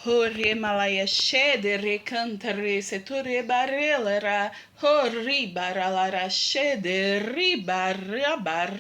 Hore malaya shede recantare seture barelera. Hori baralara shede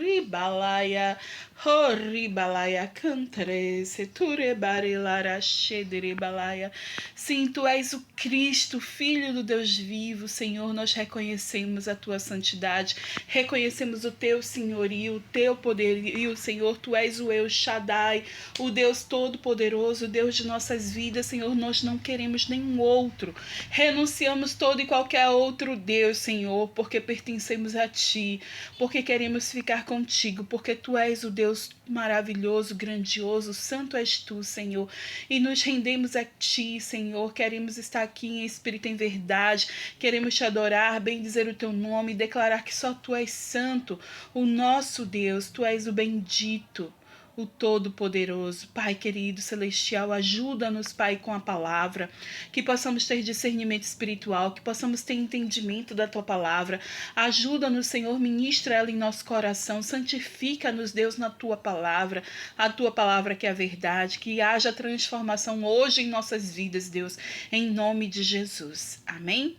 ribalaya. Hori balaya cantare seture barelara shede ribalaya. Sim, tu és o Cristo, Filho do Deus vivo, Senhor. Nós reconhecemos a tua santidade, reconhecemos o teu senhorio, o teu poderio, Senhor. Tu és o El Shaddai, o Deus Todo-Poderoso, o Deus de nossas vidas, Senhor. Nós não queremos nenhum outro. Renunciamos todo e qualquer outro Deus, Senhor, porque pertencemos a Ti, porque queremos ficar contigo, porque Tu és o Deus maravilhoso, grandioso, santo és Tu, Senhor. E nos rendemos a Ti, Senhor. Queremos estar aqui em espírito e em verdade. Queremos Te adorar, bendizer o Teu nome, declarar que só Tu és santo, o nosso Deus. Tu és o bendito, o Todo-Poderoso. Pai querido, celestial, ajuda-nos, Pai, com a palavra, que possamos ter discernimento espiritual, que possamos ter entendimento da Tua palavra. Ajuda-nos, Senhor, ministra ela em nosso coração, santifica-nos, Deus, na Tua palavra, a Tua palavra que é a verdade, que haja transformação hoje em nossas vidas, Deus, em nome de Jesus. Amém?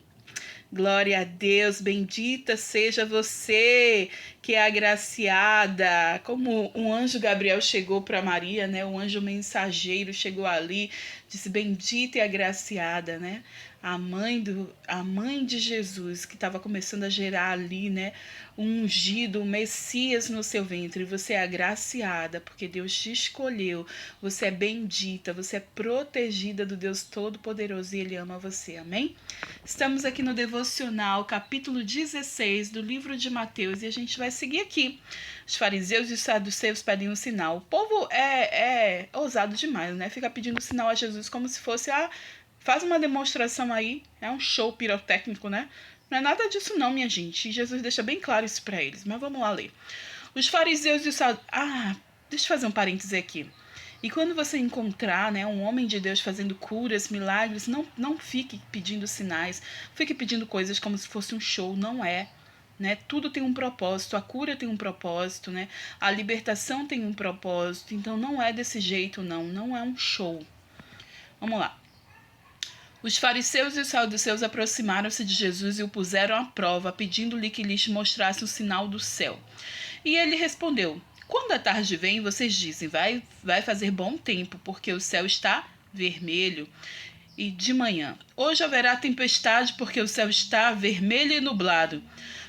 Glória a Deus, bendita seja você que é agraciada. Como um anjo Gabriel chegou para Maria, né? O anjo mensageiro chegou ali, disse bendita e agraciada, né? A mãe de Jesus, que estava começando a gerar ali, né? Um ungido, um Messias no seu ventre. Você é agraciada, porque Deus te escolheu. Você é bendita, você é protegida do Deus Todo-Poderoso e Ele ama você, amém? Estamos aqui no Devocional, capítulo 16 do livro de Mateus, e a gente vai seguir aqui. Os fariseus e os saduceus pedem um sinal. O povo é ousado demais, né? Fica pedindo sinal a Jesus como se fosse, faz uma demonstração aí, é um show pirotécnico, né? Não é nada disso não, minha gente. E Jesus deixa bem claro isso para eles, mas vamos lá ler. Os fariseus e os saduceus... deixa eu fazer um parêntese aqui. E quando você encontrar, né, um homem de Deus fazendo curas, milagres, não fique pedindo sinais, fique pedindo coisas como se fosse um show, não é. Né? Tudo tem um propósito, a cura tem um propósito, né? A libertação tem um propósito, então não é desse jeito, não é um show. Vamos lá. Os fariseus e os saduceus aproximaram-se de Jesus e o puseram à prova, pedindo-lhe que lhes mostrasse o sinal do céu. E ele respondeu: quando a tarde vem, vocês dizem, vai fazer bom tempo, porque o céu está vermelho. E de manhã, hoje haverá tempestade, porque o céu está vermelho e nublado.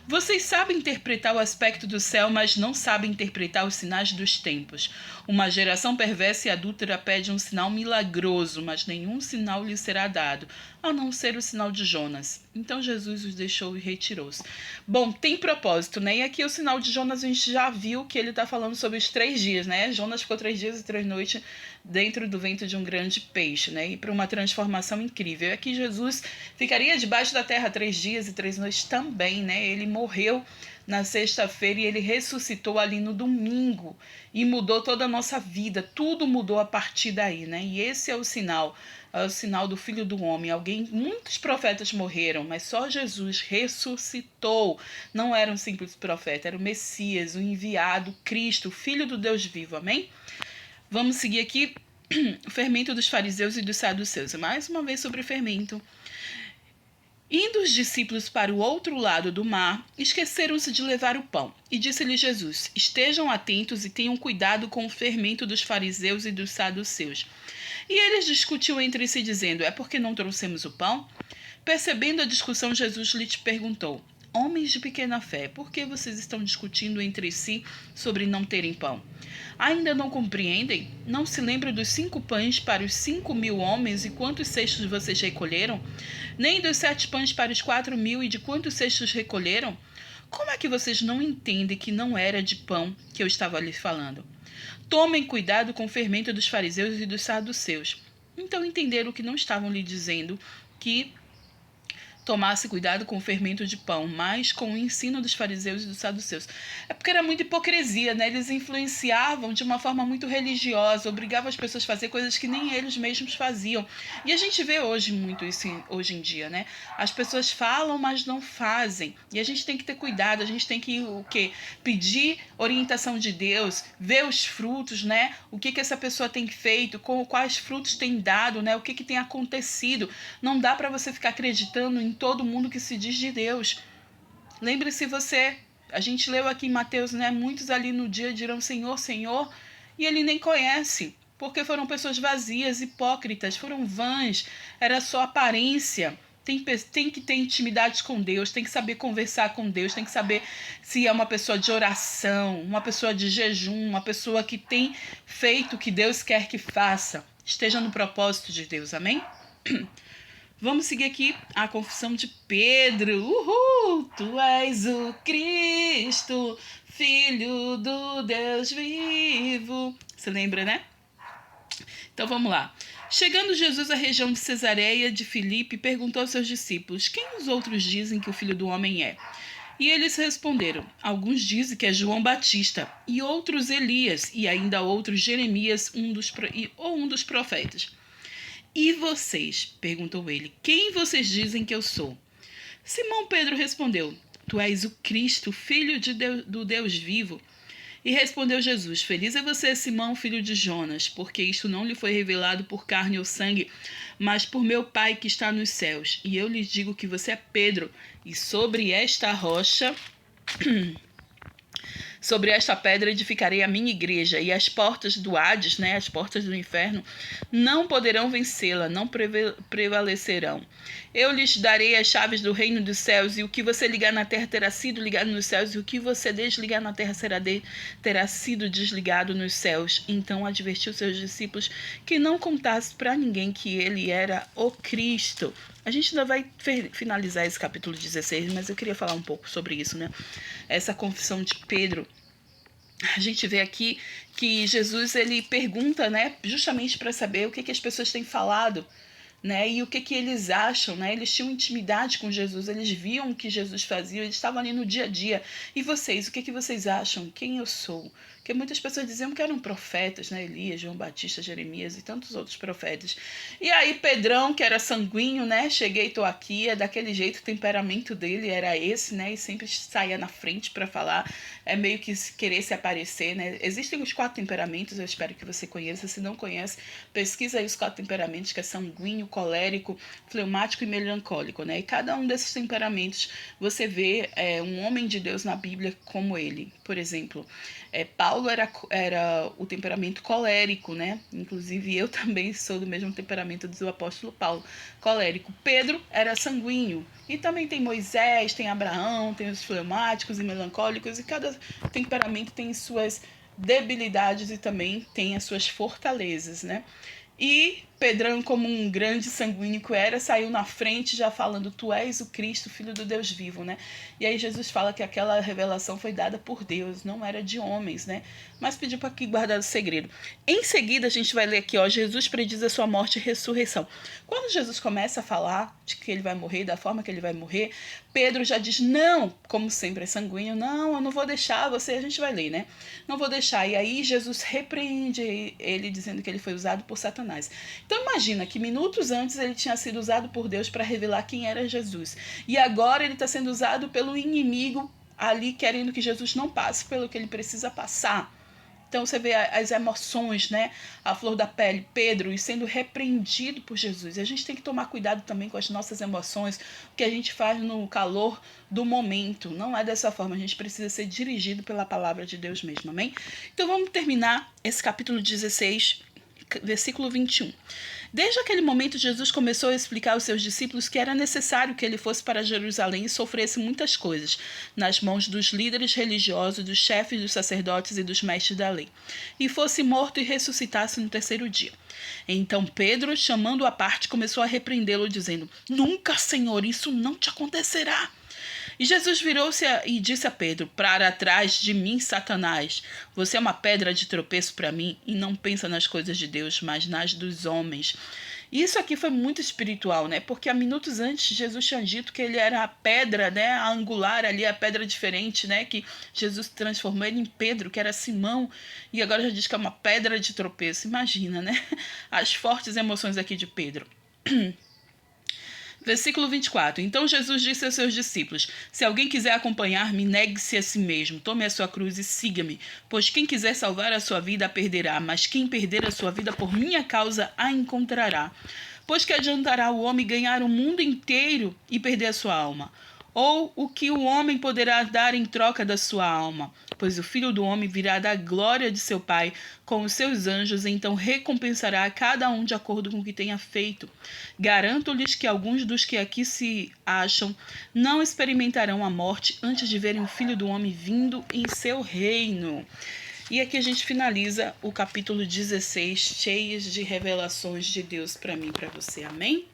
Vocês sabem interpretar o aspecto do céu, mas não sabem interpretar os sinais dos tempos. Uma geração perversa e adúltera pede um sinal milagroso, mas nenhum sinal lhe será dado, a não ser o sinal de Jonas. Então Jesus os deixou e retirou-se. Bom, tem propósito, né? E aqui o sinal de Jonas a gente já viu que ele está falando sobre os 3 dias, né? Jonas ficou 3 dias e 3 noites dentro do ventre de um grande peixe, né? E para uma transformação incrível. E aqui Jesus ficaria debaixo da terra 3 dias e 3 noites também, né? Ele morreu na sexta-feira e ele ressuscitou ali no domingo e mudou toda a nossa vida, tudo mudou a partir daí, né? E esse é o sinal do Filho do Homem. Muitos profetas morreram, mas só Jesus ressuscitou. Não era um simples profeta, era o Messias, o enviado, Cristo, o Filho do Deus vivo, amém? Vamos seguir aqui o fermento dos fariseus e dos saduceus. Mais uma vez sobre fermento. Indo os discípulos para o outro lado do mar, esqueceram-se de levar o pão. E disse-lhe Jesus: estejam atentos e tenham cuidado com o fermento dos fariseus e dos saduceus. E eles discutiam entre si, dizendo: é porque não trouxemos o pão? Percebendo a discussão, Jesus lhes perguntou: homens de pequena fé, por que vocês estão discutindo entre si sobre não terem pão? Ainda não compreendem? Não se lembram dos 5 pães para os 5.000 homens e quantos cestos vocês recolheram? Nem dos 7 pães para os 4.000 e de quantos cestos recolheram? Como é que vocês não entendem que não era de pão que eu estava lhes falando? Tomem cuidado com o fermento dos fariseus e dos saduceus. Então entenderam que não estavam lhe dizendo que tomasse cuidado com o fermento de pão, mas com o ensino dos fariseus e dos saduceus. É porque era muita hipocrisia, né? Eles influenciavam de uma forma muito religiosa, obrigavam as pessoas a fazer coisas que nem eles mesmos faziam. E a gente vê hoje muito isso hoje em dia, né? As pessoas falam, mas não fazem. E a gente tem que ter cuidado, a gente tem que o quê? Pedir orientação de Deus, ver os frutos, né? O que essa pessoa tem feito, quais frutos tem dado, né? O que tem acontecido. Não dá para você ficar acreditando em todo mundo que se diz de Deus. Lembre-se a gente leu aqui em Mateus, né? Muitos ali no dia dirão Senhor, Senhor, e ele nem conhece, porque foram pessoas vazias, hipócritas, foram vãs, era só aparência. Tem que ter intimidade com Deus, tem que saber conversar com Deus, tem que saber se é uma pessoa de oração, uma pessoa de jejum, uma pessoa que tem feito o que Deus quer que faça. Esteja no propósito de Deus, amém? Vamos seguir aqui a confissão de Pedro. Uhul! Tu és o Cristo, Filho do Deus vivo. Você lembra, né? Então vamos lá. Chegando Jesus à região de Cesareia de Filipe, perguntou aos seus discípulos: quem os outros dizem que o Filho do Homem é? E eles responderam: alguns dizem que é João Batista, e outros Elias, e ainda outros Jeremias, um dos profetas. E vocês? Perguntou ele. Quem vocês dizem que eu sou? Simão Pedro respondeu: tu és o Cristo, filho do Deus vivo. E respondeu Jesus: feliz é você, Simão, filho de Jonas, porque isto não lhe foi revelado por carne ou sangue, mas por meu Pai que está nos céus. E eu lhes digo que você é Pedro, e sobre esta rocha... Sobre esta pedra edificarei a minha igreja, e as portas do Hades, né, as portas do inferno, não poderão vencê-la, não prevalecerão. Eu lhes darei as chaves do reino dos céus, e o que você ligar na terra terá sido ligado nos céus, e o que você desligar na terra terá sido desligado nos céus. Então advertiu seus discípulos que não contasse para ninguém que ele era o Cristo. A gente ainda vai finalizar esse capítulo 16, mas eu queria falar um pouco sobre isso, né? Essa confissão de Pedro. A gente vê aqui que Jesus ele pergunta, né, justamente para saber o que as pessoas têm falado, né, e o que eles acham, né? Eles tinham intimidade com Jesus, eles viam o que Jesus fazia, eles estavam ali no dia a dia. E vocês, o que vocês acham? Quem eu sou? Porque muitas pessoas diziam que eram profetas, né? Elias, João Batista, Jeremias e tantos outros profetas. E aí Pedrão, que era sanguíneo, né? Cheguei, tô aqui, é daquele jeito, o temperamento dele era esse, né? E sempre saía na frente para falar, é meio que querer se aparecer, né? Existem os 4 temperamentos, eu espero que você conheça. Se não conhece, pesquisa aí os 4 temperamentos, que é sanguíneo, colérico, fleumático e melancólico, né? E cada um desses temperamentos você vê um homem de Deus na Bíblia como ele. Por exemplo, Paulo era o temperamento colérico, né? Inclusive eu também sou do mesmo temperamento do apóstolo Paulo, colérico. Pedro era sanguíneo. E também tem Moisés, tem Abraão, tem os fleumáticos e melancólicos, e cada temperamento tem suas debilidades e também tem as suas fortalezas, né? E Pedrão, como um grande sanguíneo que era, saiu na frente já falando: tu és o Cristo, filho do Deus vivo, né? E aí Jesus fala que aquela revelação foi dada por Deus, não era de homens, né? Mas pediu para que guardar o segredo. Em seguida a gente vai ler aqui, ó, Jesus prediz a sua morte e ressurreição. Quando Jesus começa a falar de que ele vai morrer, da forma que ele vai morrer, Pedro já diz: não, como sempre é sanguíneo, não, eu não vou deixar você, a gente vai ler, né? Não vou deixar. E aí Jesus repreende ele, dizendo que ele foi usado por Satanás. Então imagina que minutos antes ele tinha sido usado por Deus para revelar quem era Jesus. E agora ele está sendo usado pelo inimigo ali, querendo que Jesus não passe pelo que ele precisa passar. Então você vê as emoções, né? A flor da pele, Pedro, e sendo repreendido por Jesus. E a gente tem que tomar cuidado também com as nossas emoções, o que a gente faz no calor do momento. Não é dessa forma, a gente precisa ser dirigido pela palavra de Deus mesmo, amém? Então vamos terminar esse capítulo 16, versículo 21. Desde aquele momento, Jesus começou a explicar aos seus discípulos que era necessário que ele fosse para Jerusalém e sofresse muitas coisas nas mãos dos líderes religiosos, dos chefes dos sacerdotes e dos mestres da lei, e fosse morto e ressuscitasse no 3º dia. Então Pedro, chamando-o à parte, começou a repreendê-lo, dizendo: nunca, Senhor, isso não te acontecerá. E Jesus virou-se e disse a Pedro: para trás de mim, Satanás. Você é uma pedra de tropeço para mim e não pensa nas coisas de Deus, mas nas dos homens. E isso aqui foi muito espiritual, né? Porque há minutos antes Jesus tinha dito que ele era a pedra, né? A angular ali, a pedra diferente, né? Que Jesus transformou ele em Pedro, que era Simão, e agora já diz que é uma pedra de tropeço. Imagina, né? As fortes emoções aqui de Pedro. Versículo 24. Então Jesus disse aos seus discípulos: se alguém quiser acompanhar-me, negue-se a si mesmo, tome a sua cruz e siga-me. Pois quem quiser salvar a sua vida a perderá, mas quem perder a sua vida por minha causa a encontrará. Pois que adiantará o homem ganhar o mundo inteiro e perder a sua alma? Ou o que o homem poderá dar em troca da sua alma? Pois o Filho do Homem virá da glória de seu Pai com os seus anjos, e então recompensará a cada um de acordo com o que tenha feito. Garanto-lhes que alguns dos que aqui se acham não experimentarão a morte antes de verem o Filho do Homem vindo em seu reino. E aqui a gente finaliza o capítulo 16, cheios de revelações de Deus para mim e para você. Amém?